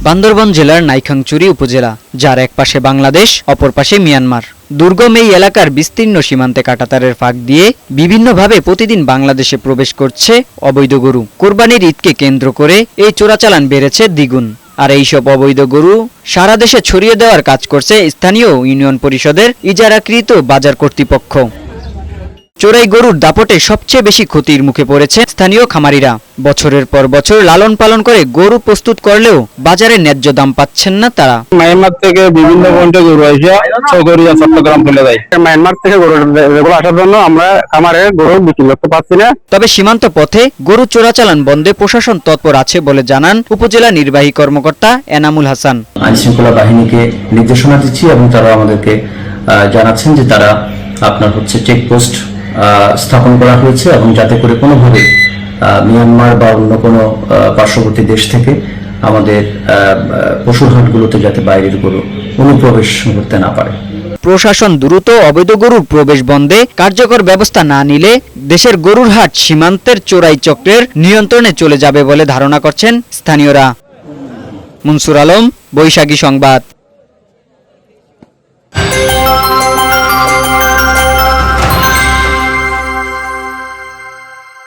বান্দরবান জেলার নাইখাংচুরি উপজেলা, যার এক পাশে বাংলাদেশ, অপর পাশে মিয়ানমার। দুর্গম এই এলাকার বিস্তীর্ণ সীমান্তে কাঁটাতারের ফাঁক দিয়ে বিভিন্নভাবে প্রতিদিন বাংলাদেশে প্রবেশ করছে অবৈধ গরু। কোরবানির ঈদকে কেন্দ্র করে এই চোরাচালান বেড়েছে দ্বিগুণ। আর এইসব অবৈধ গরু সারা দেশে ছড়িয়ে দেওয়ার কাজ করছে স্থানীয় ইউনিয়ন পরিষদের ইজারাকৃত বাজার কর্তৃপক্ষ। চোরাই গরুর দাপটে সবচেয়ে বেশি ক্ষতির মুখে পড়েছে স্থানীয় খামারিরা। বছরের পর বছর লালন পালন করে গরু প্রস্তুত করলেও বাজারে ন্যায্য দাম পাচ্ছেন না তারা। মায়ানমার থেকে বিভিন্ন পয়েন্টে গরু আসে চৌগরিয়া চট্টগ্রাম চলে যায়। মায়ানমার থেকে গরু আসার জন্য আমরা খামারে গরু বিক্রি করতে পারছি না। তবে সীমান্ত পথে গরু চোরাচালান বন্ধে প্রশাসন তৎপর আছে বলে জানান উপজেলা নির্বাহী কর্মকর্তা এনামুল হাসান। আইন শৃঙ্খলা বাহিনীকে নির্দেশনা দিচ্ছি এবং তারা আমাদেরকে জানাচ্ছেন যে তারা চেকপোস্ট স্থাপন করা হয়েছে এবং যাতে করে কোনোভাবে মিয়ানমার বা অন্য কোনো পার্শ্ববর্তী দেশ থেকে আমাদের পশুর হাটগুলোতে যাতে বাইরের গরু অনুপ্রবেশ করতে না পারে। প্রশাসন দ্রুত অবৈধ গরুর প্রবেশ বন্ধে কার্যকর ব্যবস্থা না নিলে দেশের গরুর হাট সীমান্তের চোরাই চক্রের নিয়ন্ত্রণে চলে যাবে বলে ধারণা করছেন স্থানীয়রা। মুনসুর আলম, বৈশাখী সংবাদ।